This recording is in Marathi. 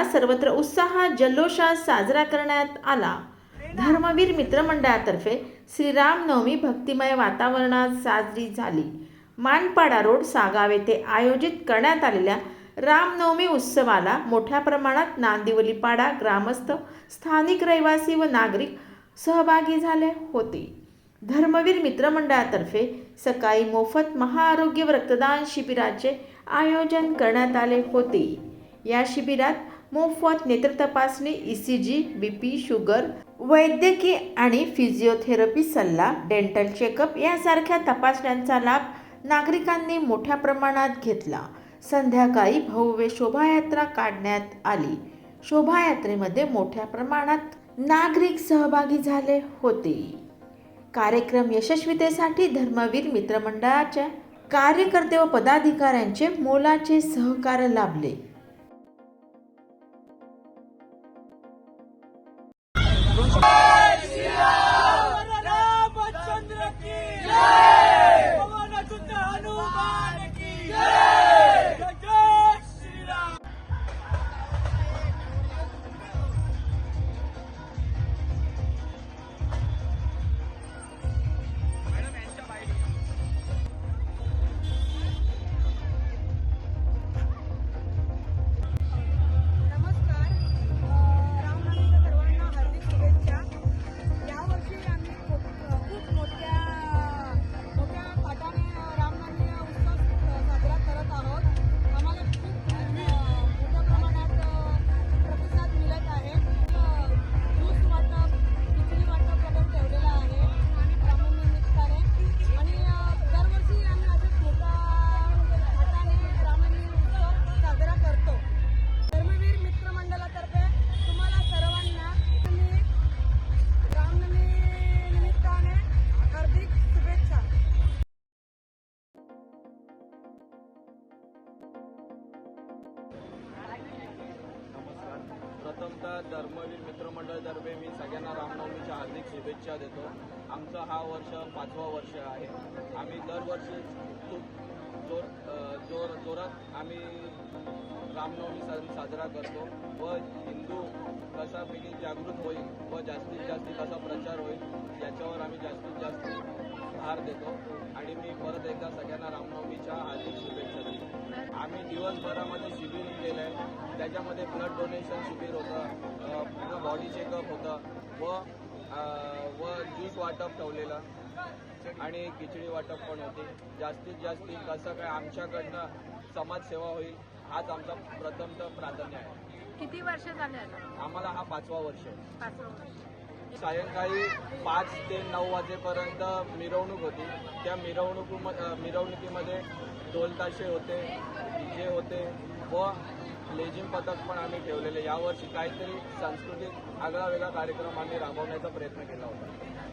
उत्सवाचा सर्वत्र उत्साहात जल्लोषात साजरा करण्यात आला। धर्मवीर मित्रमंडळातर्फे श्रीरामनवमी भक्तिमय वातावरणात साजरी झाली। मानपाडा रोड सागाव येथे आयोजित करण्यात आलेल्या रामनवमी उत्सवाला मोठ्या प्रमाणात नांदिवलीपाडा ग्रामस्थ, स्थानिक रहिवासी व नागरिक सहभागी झाले होते। धर्मवीर मित्रमंडळातर्फे सकाळी मोफत महाआरोग्य व रक्तदान शिबिराचे आयोजन करण्यात आले होते। या शिबिरात मोफत नेत्र तपासणी, ECG, BP, शुगर, वैद्यकीय आणि फिजिओथेरपी सल्ला, डेंटल चेकअप यासारख्या तपासण्यांचा लाभ नागरिकांनी मोठ्या प्रमाणात घेतला। संध्याकाळी भव्य शोभायात्रा काढण्यात आली। शोभायात्रेमध्ये मोठ्या प्रमाणात नागरिक सहभागी झाले होते। कार्यक्रम यशस्वीतेसाठी धर्मवीर मित्रमंडळाच्या कार्यकर्ते व पदाधिकाऱ्यांचे मोलाचे सहकार्य लाभले। प्रथमतः धर्मवीर मित्रमंडळातर्फे मी सगळ्यांना रामनवमीच्या हार्दिक शुभेच्छा देतो। आमचं हा वर्ष 5वा वर्ष आहे। आम्ही दरवर्षी खूप जोरात आम्ही रामनवमी सण साजरा करतो व हिंदू कसा पिढी जागृत होईल व जास्तीत जास्त कसा प्रचार होईल याच्यावर आम्ही जास्तीत जास्त भार देतो। आणि मी परत एकदा सगळ्यांना रामनवमीच्या हार्दिक शुभेच्छा देतो। आम्ही दिवसभरामध्ये शिबिर केलं आहे, त्याच्यामध्ये ब्लड डोनेशन शिबिर होतं, पूर्ण बॉडी चेकअप होतं व ज्यूस वाटप ठेवलेलं आणि खिचडी वाटप पण होते। जास्तीत जास्त कसं काय आमच्याकडनं समाजसेवा होईल हाच आमचा प्रथमतः प्राधान्य आहे। किती वर्ष झाले? आम्हाला हा 5वा वर्ष। सायंकाळी 5 ते 9 वाजेपर्यंत मिरवणूक होती। त्या मिरवणुकीमध्ये ढोल ताशे होते, DJ होते व लेझिम पथक पण आम्ही ठेवलेले। यावर्षी काहीतरी सांस्कृतिक आगळा वेगळा कार्यक्रम आम्ही राबवण्याचा प्रयत्न केला होता।